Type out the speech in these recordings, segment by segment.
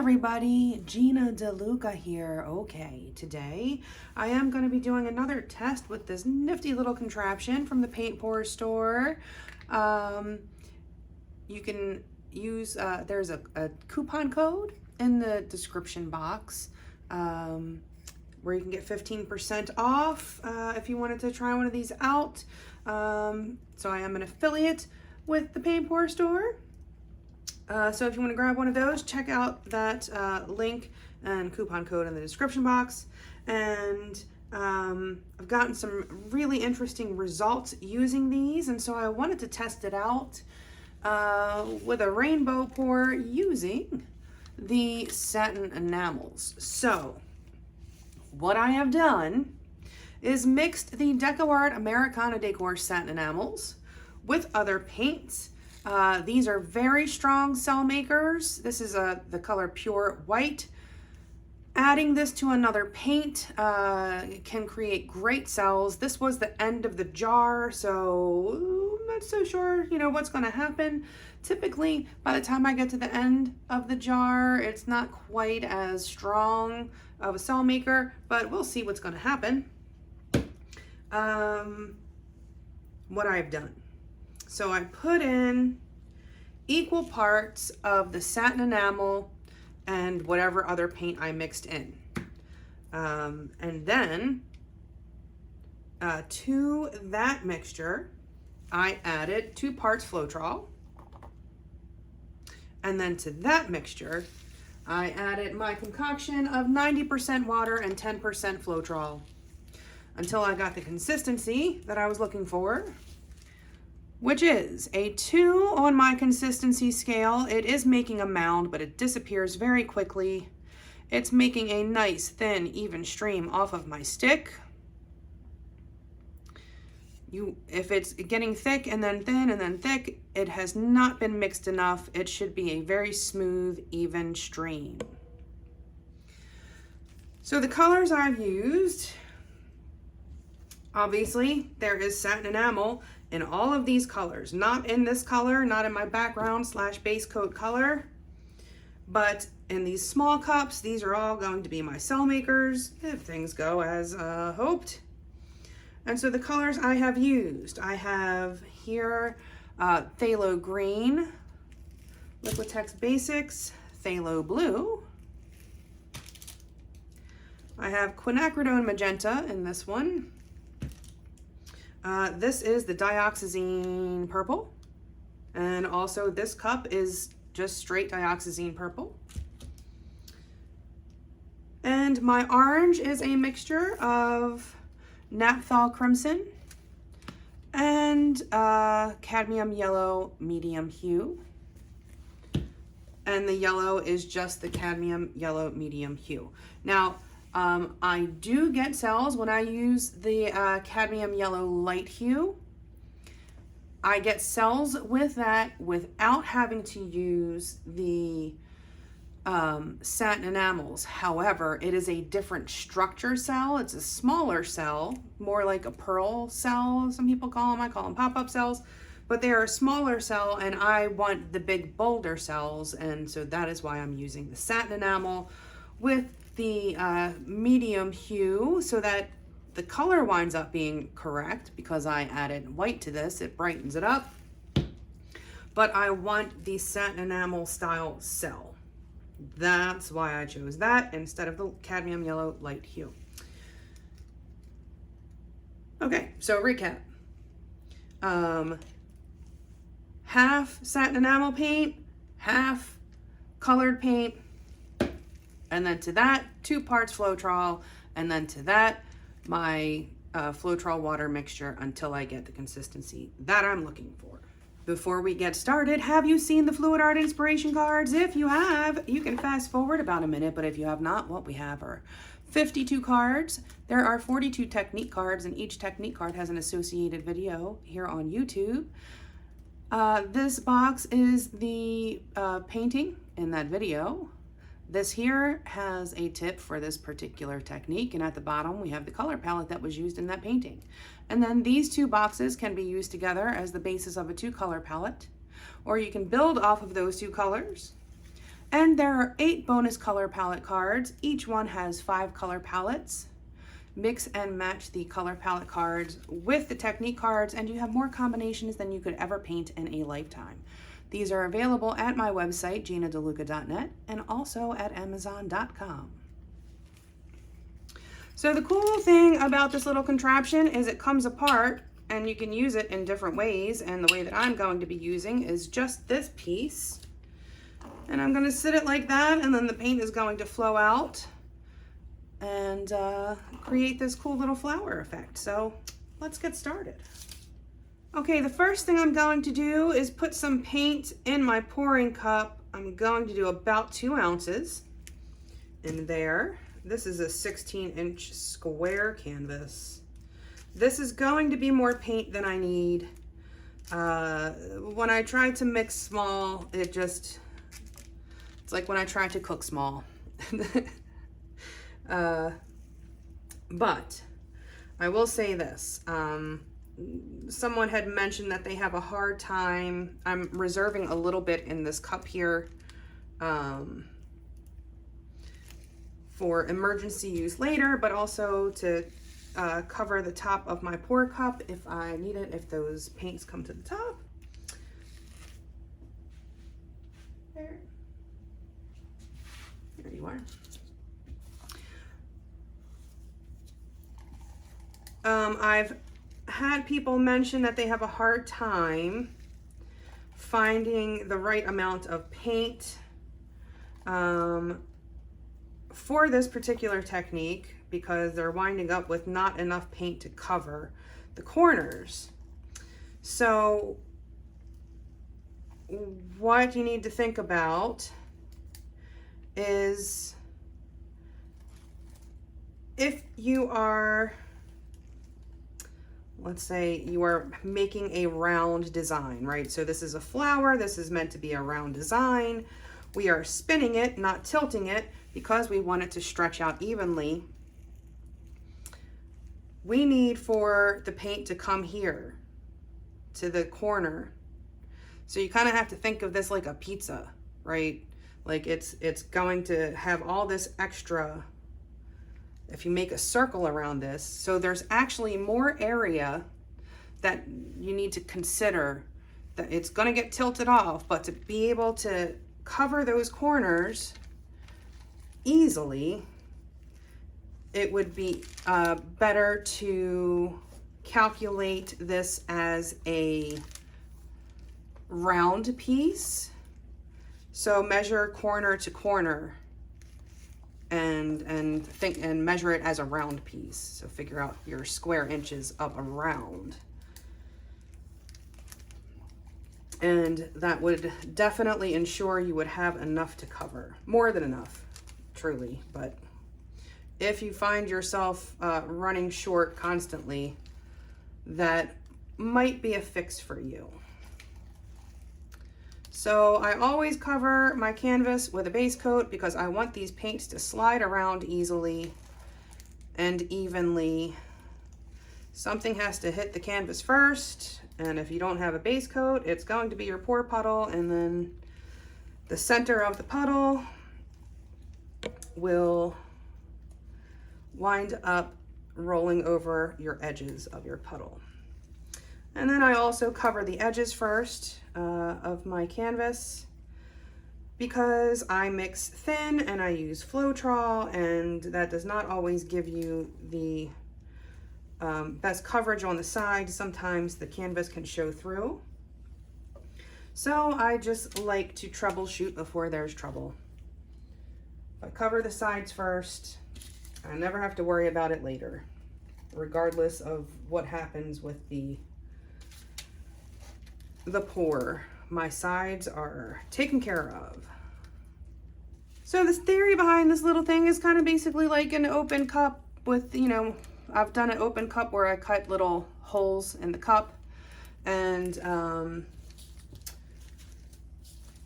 everybody, Gina DeLuca here. Okay, today I am going to be doing another test with this nifty little contraption from the Paint Pour store. You can use, there's a coupon code in the description box where you can get 15% off if you wanted to try one of these out. So I am an affiliate with the Paint Pour store. So if you want to grab one of those, check out that link and coupon code in the description box. And I've gotten some really interesting results using these, and so I wanted to test it out with a rainbow pour using the satin enamels. So what I have done is mixed the Decoart Americana Decor satin enamels with other paints. These are very strong cell makers. This is the color Pure White. Adding this to another paint can create great cells. This was the end of the jar, so I'm not so sure, what's going to happen. Typically, by the time I get to the end of the jar, it's not quite as strong of a cell maker, but we'll see what's going to happen. What I've done. So I put in equal parts of the satin enamel and whatever other paint I mixed in. And then to that mixture, I added 2 parts Floetrol. And then to that mixture, I added my concoction of 90% water and 10% Floetrol until I got the consistency that I was looking for, which is a 2 on my consistency scale. It is making a mound, but it disappears very quickly. It's making a nice, thin, even stream off of my stick. If it's getting thick and then thin and then thick, it has not been mixed enough. It should be a very smooth, even stream. So the colors I've used, obviously, there is satin enamel in all of these colors. Not in this color, not in my background / base coat color, but in these small cups. These are all going to be my cell makers if things go as hoped. And so the colors I have used, I have here Phthalo Green, Liquitex Basics, Phthalo Blue. I have Quinacridone Magenta in this one. This is the Dioxazine Purple, and also this cup is just straight Dioxazine Purple. And my orange is a mixture of Naphthol Crimson and Cadmium Yellow Medium Hue. And the yellow is just the Cadmium Yellow Medium Hue. Now, I do get cells when I use the Cadmium Yellow Light Hue. I get cells with that without having to use the satin enamels. However, it is a different structure cell. It's a smaller cell, more like a pearl cell, some people call them. I call them pop-up cells. But they are a smaller cell, and I want the big Boulder cells, and so that is why I'm using the satin enamel with the medium hue, so that the color winds up being correct because I added white to this. It brightens it up, but I want the satin enamel style cell. That's why I chose that instead of the cadmium yellow light hue. Okay, so recap. Half satin enamel paint, half colored paint, and then to that, 2 parts Floetrol, and then to that, my Floetrol water mixture until I get the consistency that I'm looking for. Before we get started, have you seen the Fluid Art inspiration cards? If you have, you can fast forward about a minute, but if you have not, what we have are 52 cards. There are 42 technique cards, and each technique card has an associated video here on YouTube. This box is the painting in that video. This here has a tip for this particular technique, and at the bottom we have the color palette that was used in that painting. And then these 2 boxes can be used together as the basis of a 2-color palette, or you can build off of those 2 colors And there are 8 bonus color palette cards. Each one has 5 color palettes. Mix and match the color palette cards with the technique cards, and you have more combinations than you could ever paint in a lifetime. These are available at my website, ginadeluca.net, and also at amazon.com. So the cool thing about this little contraption is it comes apart and you can use it in different ways, and the way that I'm going to be using is just this piece. And I'm going to sit it like that, and then the paint is going to flow out and create this cool little flower effect. So let's get started. Okay, the first thing I'm going to do is put some paint in my pouring cup. I'm going to do about 2 ounces in there. This is a 16-inch square canvas. This is going to be more paint than I need. When I try to mix small, it's like when I try to cook small. But I will say this, someone had mentioned that they have a hard time. I'm reserving a little bit in this cup here for emergency use later, but also to cover the top of my pour cup if I need it, if those paints come to the top. There you are. I've had people mention that they have a hard time finding the right amount of paint for this particular technique because they're winding up with not enough paint to cover the corners. So what you need to think about is if you are, let's say you are making a round design, right? So this is a flower, this is meant to be a round design. We are spinning it, not tilting it, because we want it to stretch out evenly. We need for the paint to come here to the corner. So you kind of have to think of this like a pizza, right? Like it's going to have all this extra, if you make a circle around this. So there's actually more area that you need to consider, that it's going to get tilted off, but to be able to cover those corners easily, it would be better to calculate this as a round piece. So measure corner to corner and measure it as a round piece. So figure out your square inches of a round. And that would definitely ensure you would have enough to cover. More than enough, truly. But if you find yourself running short constantly, that might be a fix for you. So I always cover my canvas with a base coat because I want these paints to slide around easily and evenly. Something has to hit the canvas first, and if you don't have a base coat, it's going to be your pour puddle, and then the center of the puddle will wind up rolling over your edges of your puddle. And then I also cover the edges first of my canvas because I mix thin and I use Floetrol, and that does not always give you the best coverage on the side. Sometimes the canvas can show through. So I just like to troubleshoot before there's trouble. I cover the sides first. I never have to worry about it later, regardless of what happens with the pour. My sides are taken care of. So this theory behind this little thing is kind of basically like an open cup with, you know, I've done an open cup where I cut little holes in the cup, and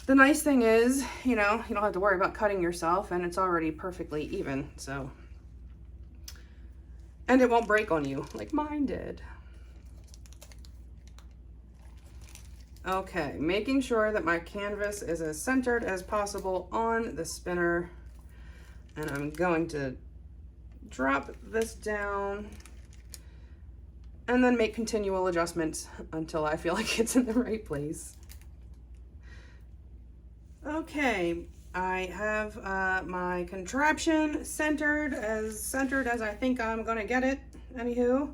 the nice thing is, you know, you don't have to worry about cutting yourself, and it's already perfectly even, so, and it won't break on you like mine did. Okay, making sure that my canvas is as centered as possible on the spinner. And I'm going to drop this down and then make continual adjustments until I feel like it's in the right place. Okay, I have my contraption centered as I think I'm gonna get it, anywho.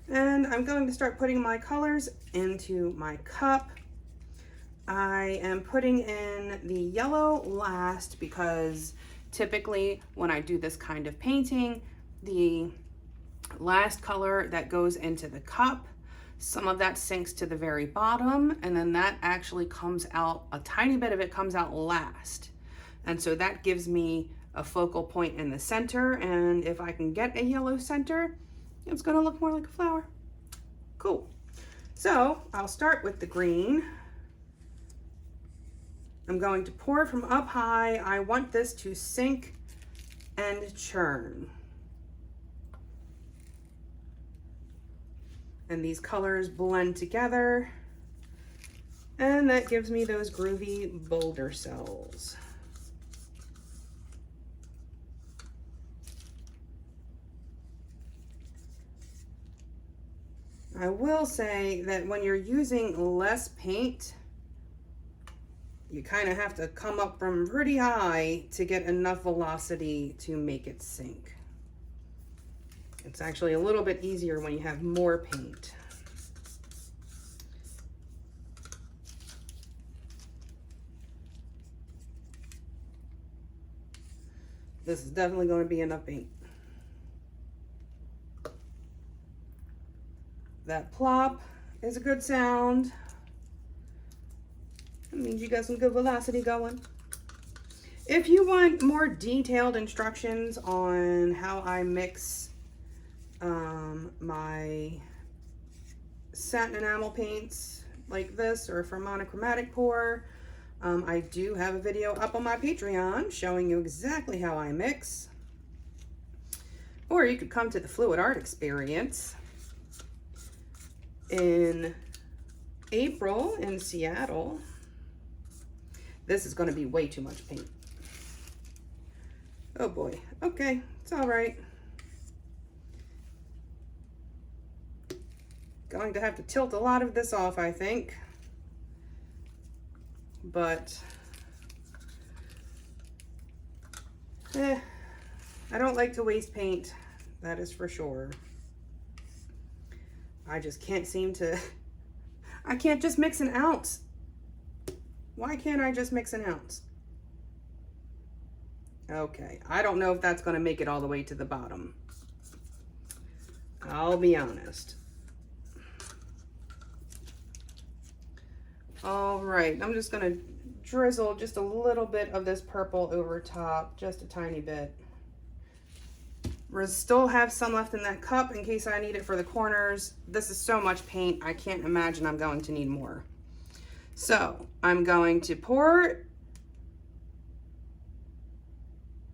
And I'm going to start putting my colors into my cup. I am putting in the yellow last because typically when I do this kind of painting, the last color that goes into the cup, some of that sinks to the very bottom, and then that actually comes out, a tiny bit of it comes out last. And so that gives me a focal point in the center, and if I can get a yellow center, it's gonna look more like a flower. Cool. So I'll start with the green. I'm going to pour from up high. I want this to sink and churn. And these colors blend together. And that gives me those groovy boulder cells. I will say that when you're using less paint, you kind of have to come up from pretty high to get enough velocity to make it sink. It's actually a little bit easier when you have more paint. This is definitely going to be enough paint. That plop is a good sound. That means you got some good velocity going. If you want more detailed instructions on how I mix my satin enamel paints like this, or for monochromatic pour, I do have a video up on my Patreon showing you exactly how I mix. Or you could come to the Fluid Art Experience in April in Seattle. This is going to be way too much paint. Oh boy. Okay, it's all right. Going to have to tilt a lot of this off, I think. But I don't like to waste paint, that is for sure. I just can't seem to, I can't just mix an ounce. Why can't I just mix an ounce? Okay, I don't know if that's gonna make it all the way to the bottom. I'll be honest. All right, I'm just gonna drizzle just a little bit of this purple over top, just a tiny bit. We still have some left in that cup in case I need it for the corners. This is so much paint, I can't imagine I'm going to need more. So I'm going to pour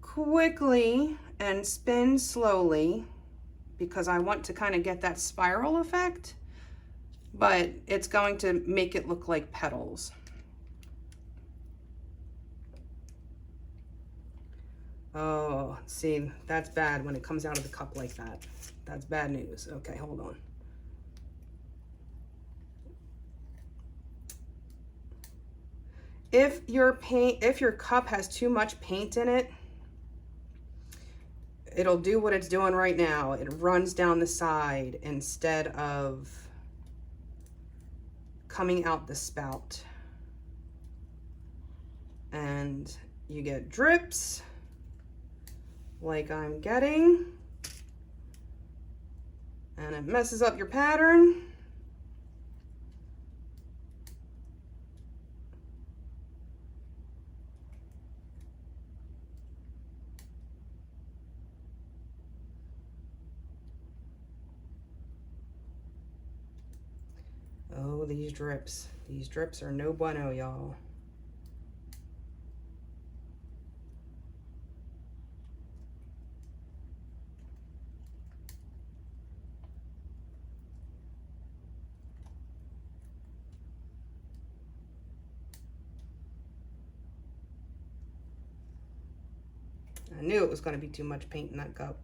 quickly and spin slowly because I want to kind of get that spiral effect, but it's going to make it look like petals. Oh, see, that's bad when it comes out of the cup like that. That's bad news. Okay, hold on. If your cup has too much paint in it, it'll do what it's doing right now. It runs down the side instead of coming out the spout. And you get drips like I'm getting, and it messes up your pattern. Oh, these drips. These drips are no bueno, y'all. I knew it was going to be too much paint in that cup.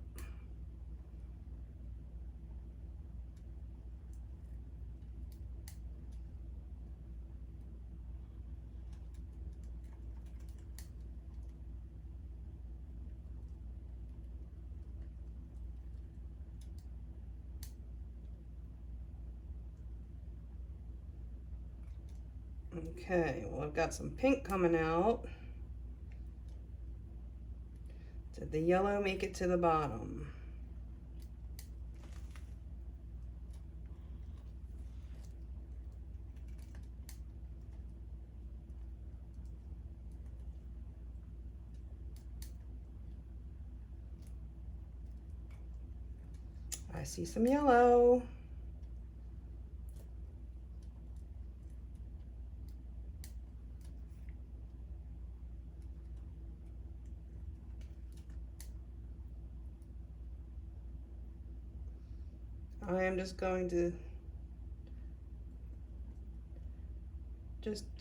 Okay, well, I've got some pink coming out. Did the yellow make it to the bottom? I see some yellow. I am just going to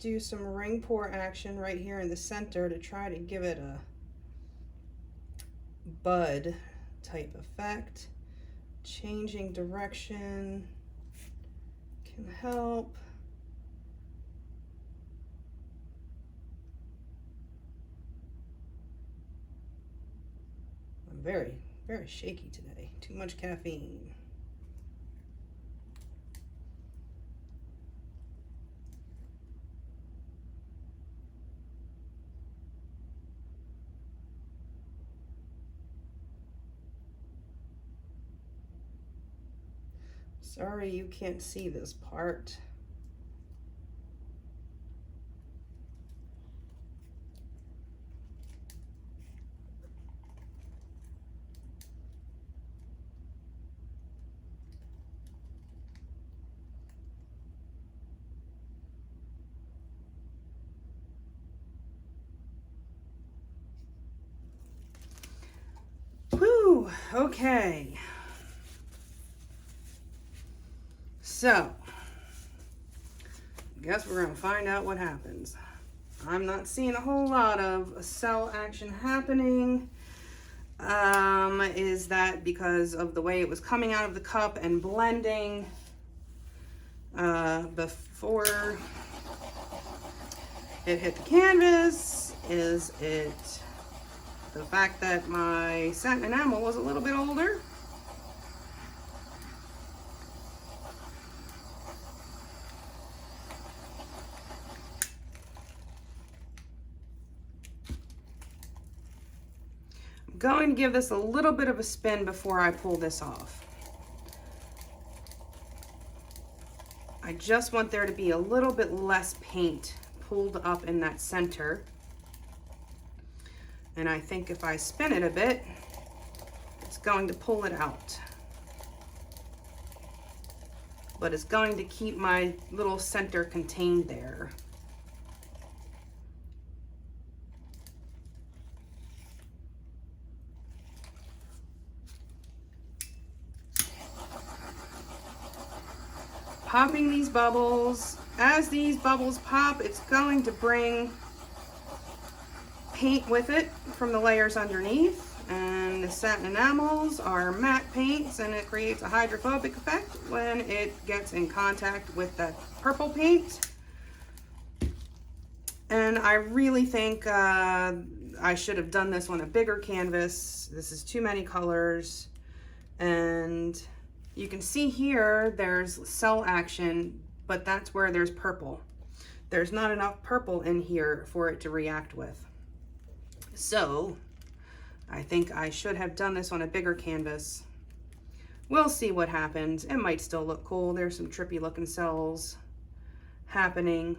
do some ring pour action right here in the center to try to give it a bud type effect. Changing direction can help. I'm very, very shaky today. Too much caffeine. Sorry you can't see this part. Whew, okay. So, I guess we're gonna find out what happens. I'm not seeing a whole lot of cell action happening. Is that because of the way it was coming out of the cup and blending before it hit the canvas? Is it the fact that my satin enamel was a little bit older? Going to give this a little bit of a spin before I pull this off. I just want there to be a little bit less paint pulled up in that center. And I think if I spin it a bit, it's going to pull it out. But it's going to keep my little center contained there. Popping these bubbles. As these bubbles pop, it's going to bring paint with it from the layers underneath. And the satin enamels are matte paints, and it creates a hydrophobic effect when it gets in contact with that purple paint. And I really think I should have done this on a bigger canvas. This is too many colors. And you can see here there's cell action, but that's where there's purple. There's not enough purple in here for it to react with. So I think I should have done this on a bigger canvas. We'll see what happens. It might still look cool. There's some trippy looking cells happening.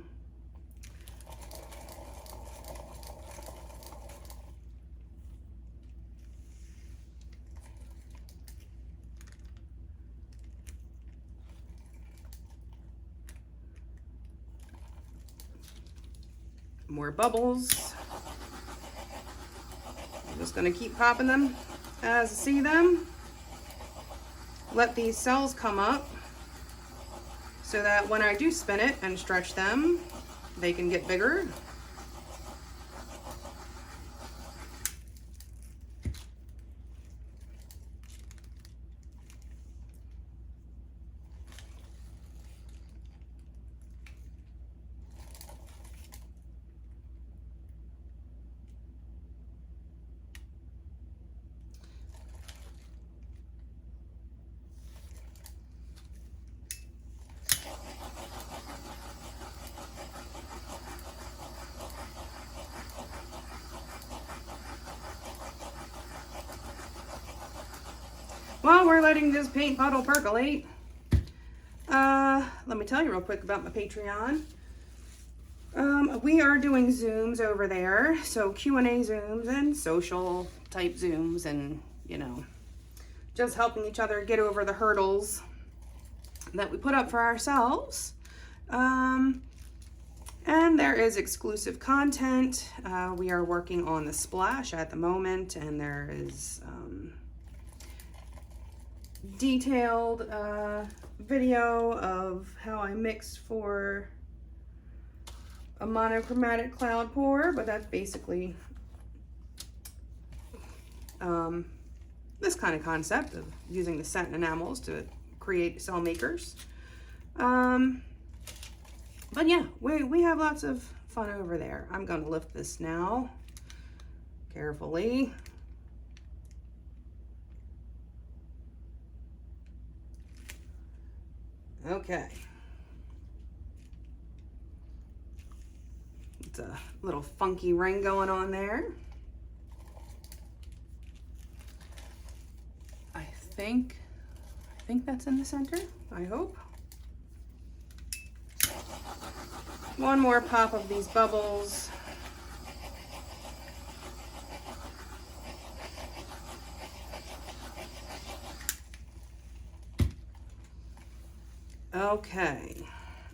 More bubbles. I'm just going to keep popping them as I see them. Let these cells come up so that when I do spin it and stretch them, they can get bigger. letting this paint puddle percolate, let me tell you real quick about my Patreon. We are doing Zooms over there, so Q&A Zooms and social type Zooms, and you know, just helping each other get over the hurdles that we put up for ourselves. And there is exclusive content. We are working on the splash at the moment, and there is detailed video of how I mix for a monochromatic cloud pour, but that's basically this kind of concept of using the satin enamels to create cell makers. But yeah, we have lots of fun over there. I'm going to lift this now carefully. Okay. It's a little funky ring going on there. I think that's in the center, I hope. One more pop of these bubbles. Okay,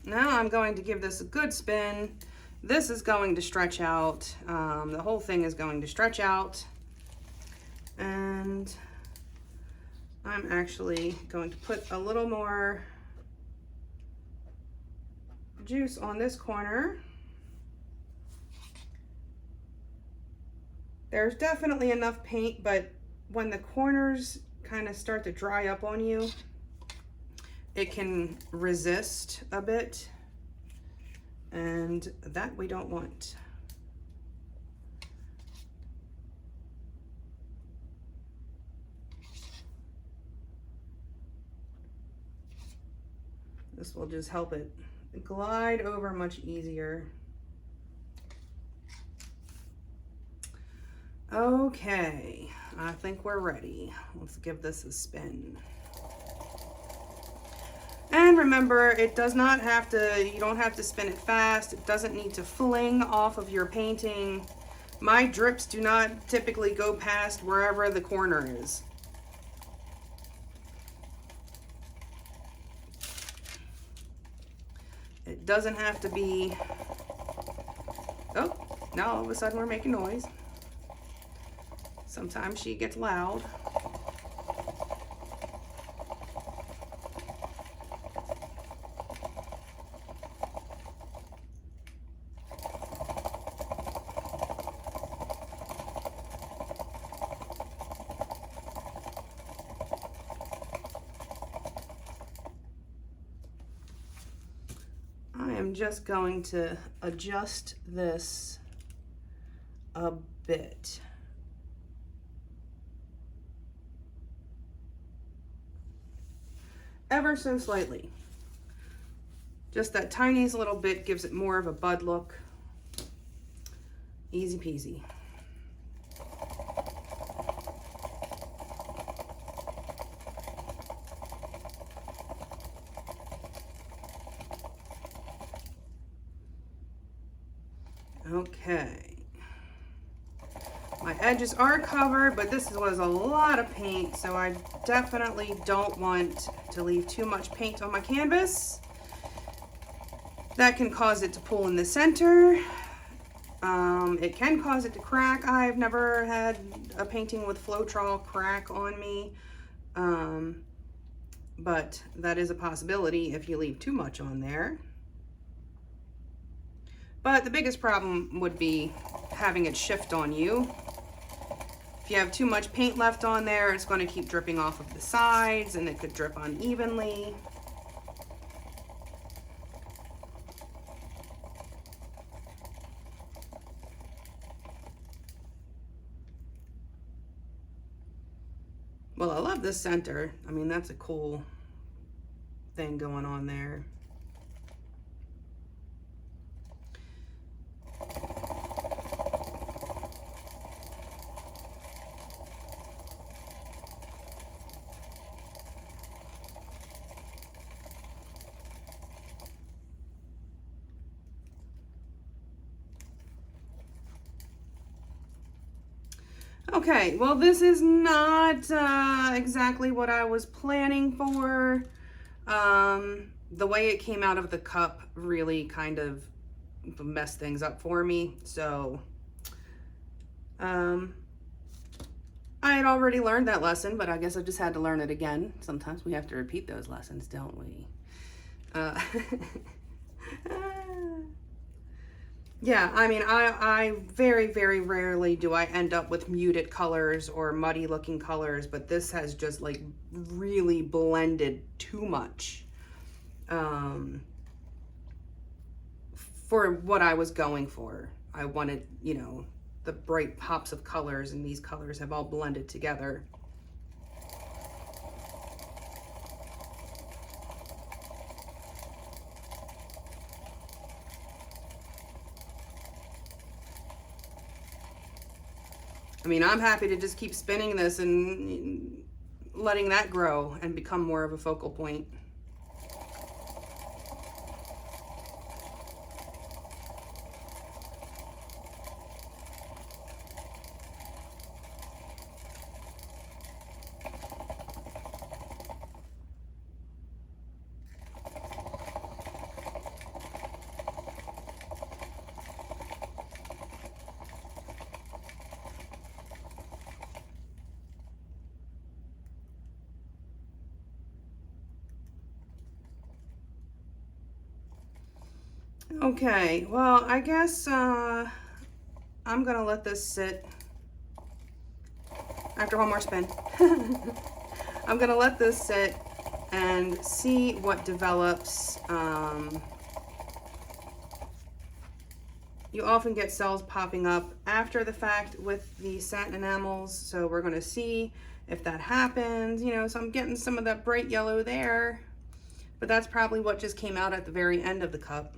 now I'm going to give this a good spin. This is going to stretch out. The whole thing is going to stretch out. And I'm actually going to put a little more juice on this corner. There's definitely enough paint, but when the corners kind of start to dry up on you, it can resist a bit, and that we don't want. This will just help it glide over much easier. Okay, I think we're ready. Let's give this a spin. And remember, it does not have to, you don't have to spin it fast. It doesn't need to fling off of your painting. My drips do not typically go past wherever the corner is. It doesn't have to be, oh, now all of a sudden we're making noise. Sometimes she gets loud. Just going to adjust this a bit. Ever so slightly. Just that tiniest little bit gives it more of a bud look. Easy peasy. Okay, my edges are covered, but this was a lot of paint, so I definitely don't want to leave too much paint on my canvas. That can cause it to pull in the center. It can cause it to crack. I've never had a painting with Floetrol crack on me, but that is a possibility if you leave too much on there. But the biggest problem would be having it shift on you. If you have too much paint left on there, it's going to keep dripping off of the sides, and it could drip unevenly. Well, I love this center. I mean, that's a cool thing going on there. Okay, well, this is not exactly what I was planning for. The way it came out of the cup really kind of messed things up for me. So, I had already learned that lesson, but I guess I just had to learn it again. Sometimes we have to repeat those lessons, don't we? Yeah, I mean, I very, very rarely do I end up with muted colors or muddy looking colors, but this has just like really blended too much for what I was going for. I wanted, you know, the bright pops of colors, and these colors have all blended together. I mean, I'm happy to just keep spinning this and letting that grow and become more of a focal point. Okay, well, I guess I'm gonna let this sit after one more spin. I'm gonna let this sit and see what develops. You often get cells popping up after the fact with the satin enamels, so we're gonna see if that happens. You know, so I'm getting some of that bright yellow there, but that's probably what just came out at the very end of the cup.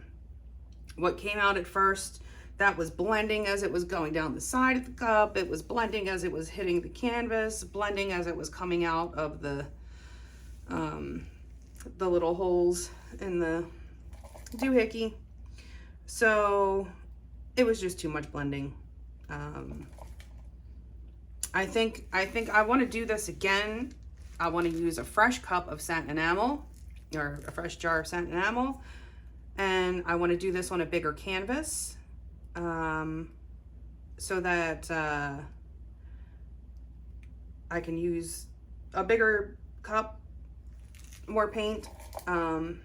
What came out at first, that was blending as it was going down the side of the cup. It was blending as it was hitting the canvas, blending as it was coming out of the little holes in the doohickey. So it was just too much blending. I think I want to do this again. I want to use a fresh cup of satin enamel, or a fresh jar of satin enamel. And I want to do this on a bigger canvas, so that I can use a bigger cup, more paint. When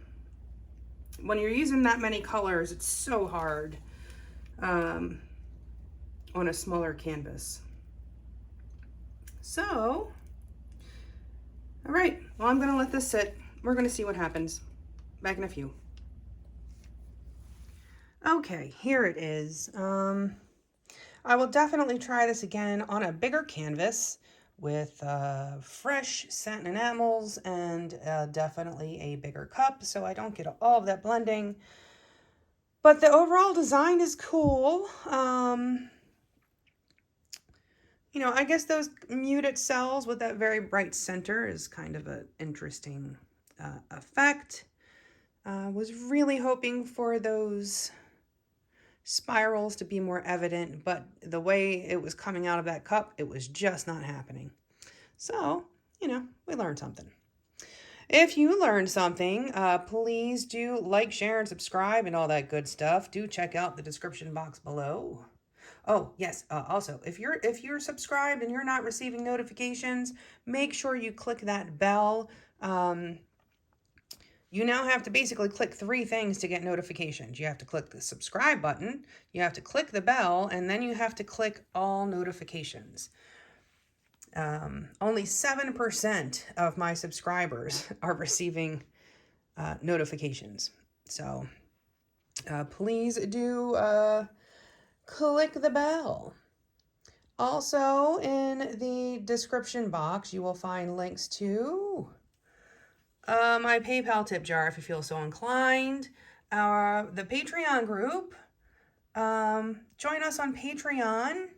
you're using that many colors, it's so hard on a smaller canvas. So, all right, well, I'm gonna let this sit. We're gonna see what happens. Back in a few. Okay, here it is. I will definitely try this again on a bigger canvas with fresh satin enamels and definitely a bigger cup, so I don't get all of that blending. But the overall design is cool. You know, I guess those muted cells with that very bright center is kind of an interesting effect. Was really hoping for those spirals to be more evident, but the way it was coming out of that cup, it was just not happening. So, you know, we learned something. If you learned something, please do like, share, and subscribe and all that good stuff. Do check out the description box below. Oh, yes, also, if you're subscribed and you're not receiving notifications, make sure you click that bell. You now have to basically click 3 things to get notifications. You have to click the subscribe button, you have to click the bell, and then you have to click all notifications. Only 7% of my subscribers are receiving notifications. So please do click the bell. Also, in the description box, you will find links to my PayPal tip jar if you feel so inclined, the Patreon group. Join us on Patreon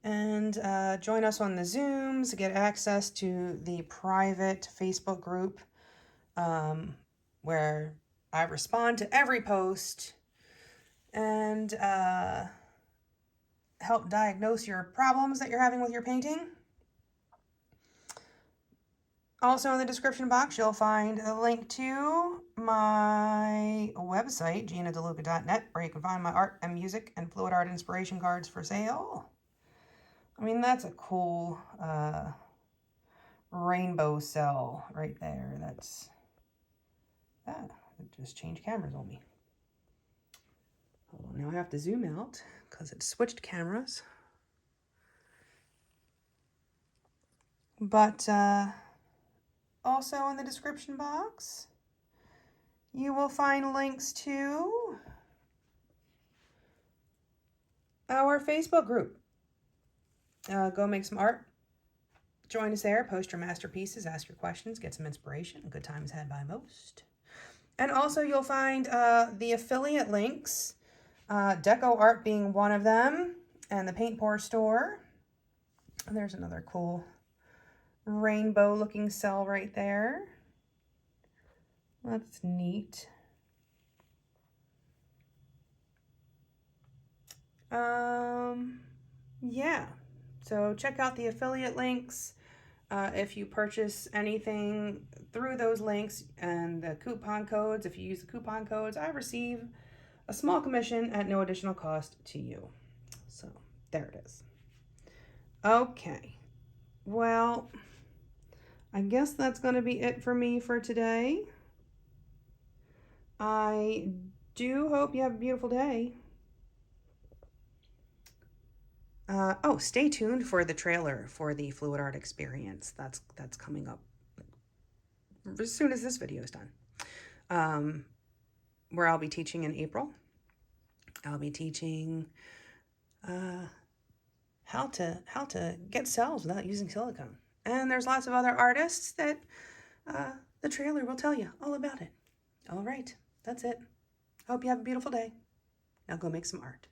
and join us on the Zooms, get access to the private Facebook group where I respond to every post, and help diagnose your problems that you're having with your painting. Also in the description box, you'll find a link to my website, GinaDeLuca.net, where you can find my art and music and fluid art inspiration cards for sale. I mean, that's a cool rainbow cell right there. That's, it just changed cameras on me. Hold on, now I have to zoom out because it switched cameras. But also in the description box, you will find links to our Facebook group. Go make some art. Join us there. Post your masterpieces, ask your questions, get some inspiration. Good times had by most. And also you'll find the affiliate links, Decoart being one of them, and the Paint Pour store. And there's another cool rainbow looking cell right there. That's neat. Yeah, so check out the affiliate links. If you purchase anything through those links and the coupon codes, if you use the coupon codes, I receive a small commission at no additional cost to you. So there it is. Okay, well, I guess that's going to be it for me for today. I do hope you have a beautiful day. Oh, stay tuned for the trailer for the Fluid Art Experience. That's coming up as soon as this video is done. Where I'll be teaching in April. I'll be teaching how to get cells without using silicone. And there's lots of other artists that the trailer will tell you all about it. All right, that's it. Hope you have a beautiful day. Now go make some art.